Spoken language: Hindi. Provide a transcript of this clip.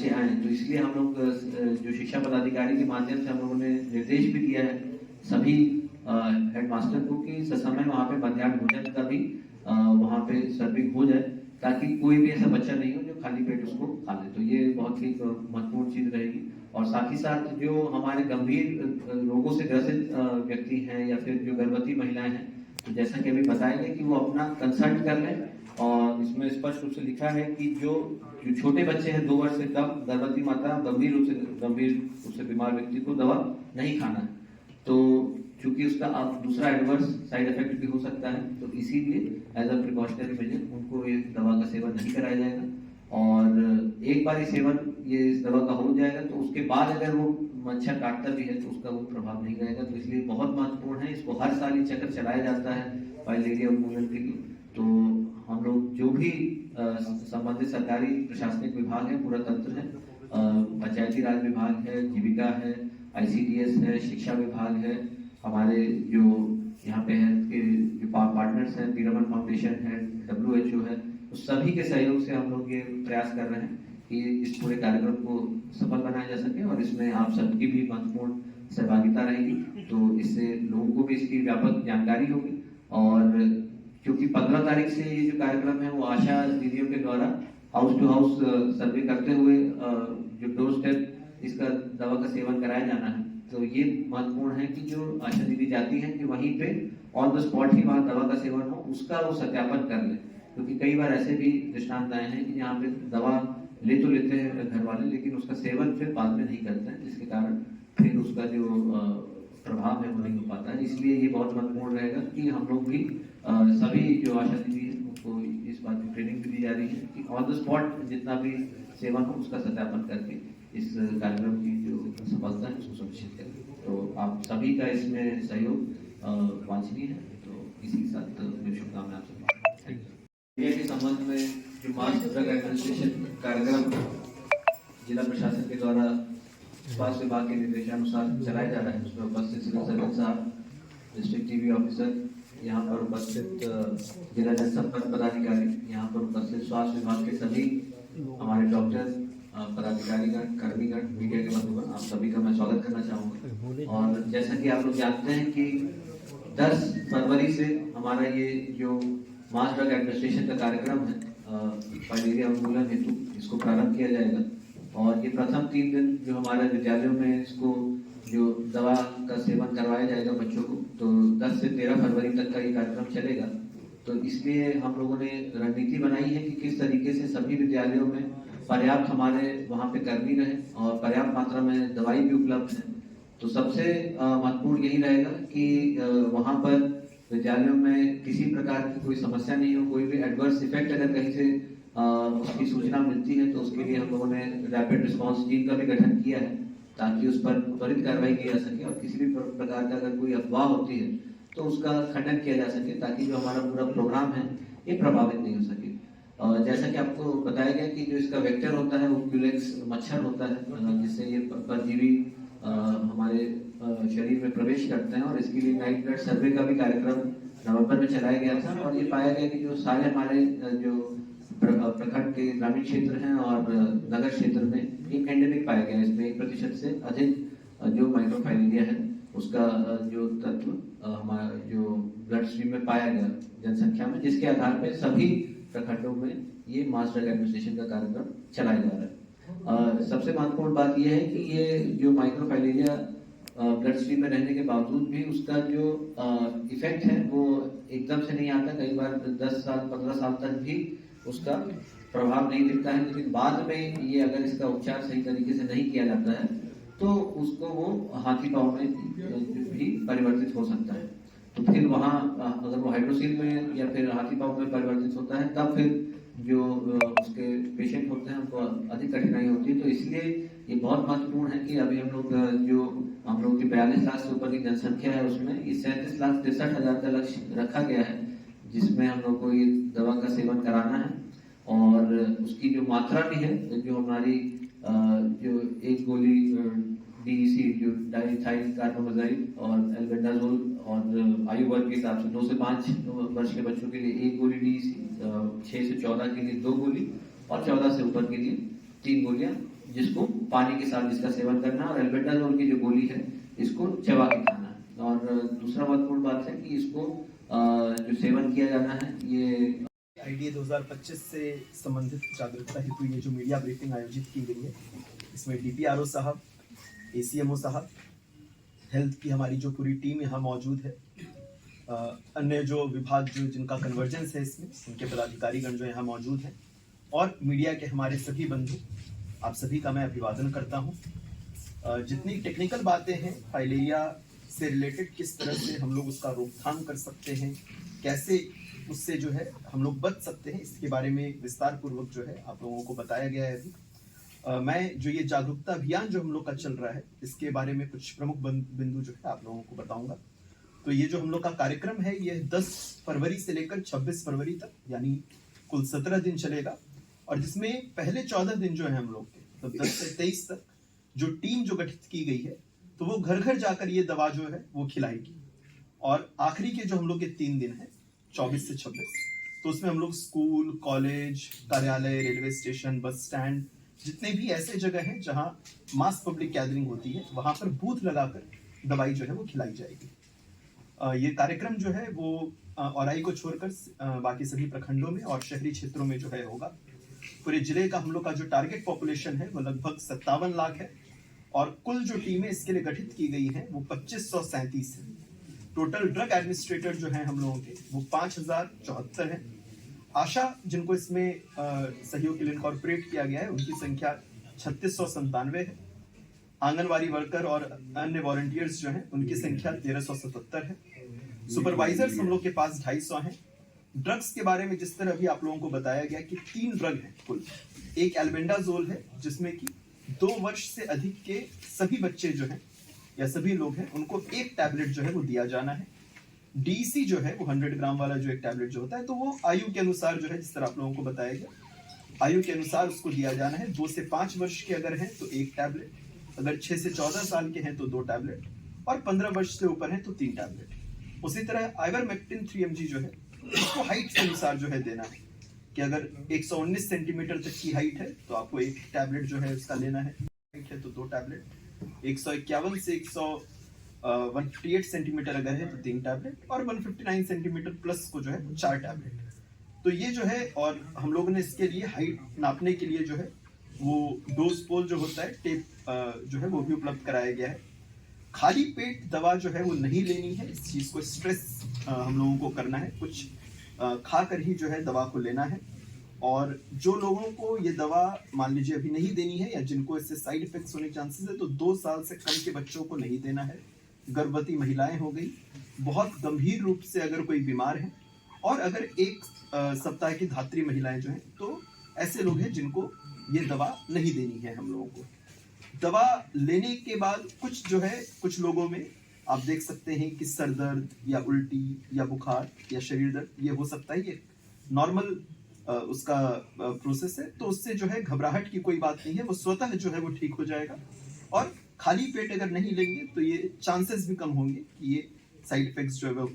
बच्चे आए। तो इसलिए हम लोग जो शिक्षा पदाधिकारी के माध्यम से हम लोगों ने निर्देश भी दिया है सभी हेडमास्टर को कि ससमय वहाँ पे मध्याह्न भोजन का भी वहाँ पे सर्विंग हो जाए, ताकि कोई भी ऐसा बच्चा नहीं हो जो खाली पेट उसको खा ले। तो ये बहुत ही महत्वपूर्ण चीज रहेगी। और साथ ही साथ जो हमारे गंभीर रोगों से ग्रसित व्यक्ति हैं या फिर जो गर्भवती महिलाएं हैं, तो जैसा कि अभी बताया गया कि वो अपना कंसल्ट कर लें। और इसमें स्पष्ट रूप से लिखा है कि जो छोटे बच्चे हैं 2 वर्ष से कम, गर्भवती माता, गंभीर रूप से बीमार व्यक्ति को दवा नहीं खाना है। तो चूंकि उसका अब दूसरा एडवर्स साइड इफेक्ट भी हो सकता है, तो इसीलिए एज अ प्रिकॉशनरी मेजर उनको ये दवा का सेवन नहीं कराया जाएगा। और एक बार ये सेवन ये इस दवा का हो जाएगा तो उसके बाद अगर वो मच्छर काटता भी है तो उसका वो प्रभाव नहीं रहेगा। तो इसलिए बहुत महत्वपूर्ण है, इसको हर साल ये चक्र चलाया जाता है फाइलेरिया उन्मूलन के लिए। तो हम लोग जो भी संबंधित सरकारी प्रशासनिक विभाग है, पूरा तंत्र है, पंचायती राज विभाग है, जीविका है, ICDS है, शिक्षा विभाग है, हमारे जो यहाँ पे हेल्थ के जो पार्टनर्स हैं, पीरामन फाउंडेशन है, WHO है, तो सभी के सहयोग से हम लोग ये प्रयास कर रहे हैं कि इस पूरे कार्यक्रम को सफल बनाया जा सके। और इसमें आप सबकी भी महत्वपूर्ण सहभागिता रहेगी, तो इससे लोगों को भी इसकी व्यापक जानकारी होगी। और क्योंकि 15 तारीख से ये जो कार्यक्रम है वो आशा दीदियों के द्वारा हाउस टू हाउस सर्वे करते हुए जो डोर स्टेप इसका दवा का सेवन कराया जाना है। तो ये महत्वपूर्ण है कि जो आशा दीदी जाती हैं कि वहीं पे ऑन द स्पॉट ही वहाँ दवा का सेवन हो, उसका वो सत्यापन कर ले। क्योंकि कई बार ऐसे भी दृष्टांत आए हैं कि यहाँ पे दवा ले तो लेते हैं घर वाले, लेकिन उसका सेवन फिर बाद में नहीं करते हैं, जिसके कारण फिर उसका जो प्रभाव है वो नहीं हो पाता है। इसलिए ये बहुत महत्वपूर्ण रहेगा कि हम लोग भी सभी जो आशा दीदी है उनको इस बात की ट्रेनिंग भी दी जा रही है कि ऑन द स्पॉट जितना भी सेवन हो उसका सत्यापन करके इस कार्यक्रम की जो सफलता है उसको सुनिश्चित करें। तो आप सभी का इसमें सहयोग वांछनीय है। तो इसी के साथ मेरी शुभकामनाएं आप सभी के संबंध में जो मास ड्रग एडमिनिस्ट्रेशन कार्यक्रम जिला प्रशासन के द्वारा स्वास्थ्य विभाग के निर्देशानुसार चलाया जा रहा है, उसमें उपस्थित सिविल सर्जन साहब, डिस्ट्रिक्ट टीबी ऑफिसर, यहाँ पर उपस्थित जिला जनसंपर्क पदाधिकारी, यहाँ पर उपस्थित स्वास्थ्य विभाग के सभी हमारे डॉक्टर, पदाधिकारीगण, कर्मीगण, मीडिया के बंधुगण, आप सभी का मैं स्वागत करना चाहूँगा। और जैसा कि आप लोग जानते हैं कि 10 फरवरी से हमारा ये जो मास ड्रग एडमिनिस्ट्रेशन का कार्यक्रम है फाइलेरिया उन्मूलन हेतु इसको प्रारंभ किया जाएगा। और ये प्रथम 3 दिन जो हमारे विद्यालयों में इसको जो दवा का सेवन करवाया जाएगा बच्चों को, तो 10 से 13 फरवरी तक का ये कार्यक्रम चलेगा। तो इसलिए हम लोगों ने रणनीति बनाई है कि किस तरीके से सभी विद्यालयों में पर्याप्त हमारे वहाँ पे कर्मी रहे और पर्याप्त मात्रा में दवाई भी उपलब्ध है। तो सबसे महत्वपूर्ण यही रहेगा कि वहाँ पर विद्यालयों में किसी प्रकार की कोई समस्या नहीं हो, कोई भी एडवर्स इफेक्ट अगर कहीं से उसकी सूचना मिलती है तो उसके लिए हम लोगों ने रैपिड रिस्पांस टीम का भी गठन किया है ताकि उस पर त्वरित कार्रवाई की जा सके। और किसी भी प्रकार का अगर कोई अफवाह होती है तो उसका खंडन किया जा सके, ताकि जो हमारा पूरा प्रोग्राम है ये प्रभावित नहीं हो सके। जैसा कि आपको बताया गया कि जो इसका वेक्टर होता है वो क्यूलेक्स मच्छर होता है, जिससे ये परजीवी हमारे शरीर में प्रवेश करते हैं। और इसके लिए नाइट ब्लड सर्वे का भी कार्यक्रम नवंबर में चलाया गया था। और ये पाया गया कि जो सारे हमारे जो प्रखंड के ग्रामीण क्षेत्र हैं और नगर क्षेत्र में एक एंडेमिक पाया गया। इसमें 1% से अधिक जो माइक्रोफाइलेरिया है उसका जो तत्व हमारा जो ब्लड स्ट्रीम में पाया गया जनसंख्या में, जिसके आधार पर सभी प्रखंडों में ये मास ड्रग एडमिनिस्ट्रेशन का कार्यक्रम चलाया जा रहा है। सबसे महत्वपूर्ण बात यह है कि ये जो माइक्रोफाइलेरिया ब्लड स्ट्रीम में रहने के बावजूद भी उसका जो इफेक्ट है वो एकदम से नहीं आता। कई बार 10 साल 15 साल तक भी उसका प्रभाव नहीं दिखता है, लेकिन बाद में ये अगर इसका उपचार सही तरीके से नहीं किया जाता है तो उसको वो हाथी पांव में भी परिवर्तित हो सकता है। तो फिर वहाँ अगर वो हाइड्रोसील में या फिर हाथी पांव में परिवर्तित होता है तब फिर जो उसके पेशेंट होते हैं उनको अधिक कठिनाई होती है। तो इसलिए ये बहुत महत्वपूर्ण है कि अभी हम लोग की 42 लाख से ऊपर की जनसंख्या है, उसमें ये 37,63,000 का लक्ष्य रखा गया है, जिसमें हम लोग को ये दवा का सेवन कराना है। और उसकी जो मात्रा भी है, जो हमारी जो एक गोली DEC जो डाइथाइल कार्बोमेजाइल और एल्बेंडाजोल और आयु वर्ग के हिसाब से 2 से 5 वर्ष के बच्चों के लिए 1 गोली DEC, 6 से 14 के लिए 2 गोली और 14 से ऊपर के लिए 3 गोलियां जिसको पानी के साथ इसका सेवन करना, और एल्बेंडाजोल की जो गोली है इसको चबा के खाना। और दूसरा महत्वपूर्ण बात है कि इसको जो सेवन किया जाना है ये आईडीए 2025 से संबंधित जागरूकता हेतु ये जो मीडिया ब्रीफिंग आयोजित की गई है, इसमें डीपीआरओ साहब, एसीएमओ साहब, हेल्थ की हमारी जो पूरी टीम यहाँ मौजूद है, अन्य जो विभाग जो जिनका कन्वर्जेंस है इसमें, उनके पदाधिकारीगण जो यहाँ मौजूद हैं, और मीडिया के हमारे सभी बंधु, आप सभी का मैं अभिवादन करता हूँ। जितनी टेक्निकल बातें हैं फाइलेरिया से रिलेटेड, किस तरह से हम लोग उसका रोकथाम कर सकते हैं, कैसे उससे जो है हम लोग बच सकते हैं, इसके बारे में विस्तार पूर्वक जो है आप लोगों को बताया गया है अभी। मैं जो ये जागरूकता अभियान जो हम लोग का चल रहा है, इसके बारे में कुछ प्रमुख बिंदु जो है आप लोगों को बताऊंगा। तो ये जो हम लोग का कार्यक्रम है, ये 10 फरवरी से लेकर 26 फरवरी तक, यानी कुल 17 दिन चलेगा, और जिसमें पहले 14 दिन जो है हम लोग के, तो 10 से 23 तक जो टीम जो गठित की गई है, तो वो घर घर जाकर ये दवा जो है वो खिलाएगी। और आखिरी के जो हम लोग के 3 दिन है 24 से 26, तो उसमें हम लोग स्कूल, कॉलेज, कार्यालय, रेलवे स्टेशन, बस स्टैंड, जितने भी ऐसे जगह हैं जहां मास पब्लिक गैदरिंग होती है, वहां पर बूथ लगाकर दवाई जो है वो खिलाई जाएगी। ये कार्यक्रम जो है वो औराई को छोड़कर बाकी सभी प्रखंडों में और शहरी क्षेत्रों में जो है होगा। पूरे जिले का हम लोग का जो टारगेट पॉपुलेशन है वो लगभग 57 लाख है, और कुल जो टीमें इसके लिए गठित की गई हैं वो 2537 है। टोटल ड्रग एडमिनिस्ट्रेटर जो है हम लोगों के वो 5074 है। आशा जिनको इसमें सहयोग के लिए इनकॉर्पोरेट किया गया है, उनकी संख्या 3697 है। आंगनवाड़ी वर्कर और अन्य वॉलंटियर्स जो हैं उनकी संख्या 1377 है। सुपरवाइजर्स हम लोग के पास 250 हैं। ड्रग्स के बारे में जिस तरह अभी आप लोगों को बताया गया कि 3 ड्रग हैं कुल, एक एल्बेंडाजोल है जिसमें कि 2 वर्ष से अधिक के सभी बच्चे जो हैं या सभी लोग हैं उनको एक टैबलेट जो है वो दिया जाना है। डीसी जो है वो 100 ग्राम वाला जो एक टैबलेट जो होता है, तो वो आयु के अनुसार जो है, जिस तरह आप लोगों को बताया गया, आयु के अनुसार उसको दिया जाना है। 2 से 5 वर्ष के अगर हैं तो 1 टैबलेट, अगर 6 से 14 साल के हैं तो 2 टैबलेट, और 15 वर्ष से ऊपर हैं तो 3 टैबलेट। उसी तरह आइवरमेक्टिन 3 mg जो है उसको हाइट के अनुसार जो है देना है, कि अगर 119 सेंटीमीटर तक की हाइट है तो आपको 1 टैबलेट जो है उसका लेना है, हाइट है तो 2 टैबलेट, 151 से 158 सेंटीमीटर अगर है तो 3 टैबलेट, और 159 सेंटीमीटर प्लस को जो है 4 टैबलेट। तो ये जो है, और हम लोगों ने इसके लिए हाइट नापने के लिए जो है वो डोज पोल जो होता है, टेप जो है वो भी उपलब्ध कराया गया है। खाली पेट दवा जो है वो नहीं लेनी है, इस चीज को स्ट्रेस हम लोगों को करना है, कुछ खाकर ही जो है दवा को लेना है। और जो लोगों को ये दवा मान लीजिए अभी नहीं देनी है, या जिनको इससे साइड इफेक्ट्स होने के चांसेस है, तो 2 साल से कम के बच्चों को नहीं देना है। गर्भवती महिलाएं हो गई, बहुत गंभीर रूप से अगर कोई बीमार है, और अगर 1 सप्ताह की धात्री महिलाएं जो हैं, तो ऐसे लोग हैं जिनको ये दवा नहीं देनी है हम लोगों को। दवा लेने के बाद कुछ जो है, कुछ लोगों में आप देख सकते हैं कि सर दर्द या उल्टी या बुखार या शरीर दर्द, ये हो सकता है, ये नॉर्मल उसका प्रोसेस है। तो उससे जो है घबराहट की कोई बात नहीं है, वो स्वतः जो है वो ठीक हो जाएगा। और खाली पेट अगर नहीं लेंगे तो ये चांसेस भी कम होंगे कि ये साइड इफेक्ट्स जो है वो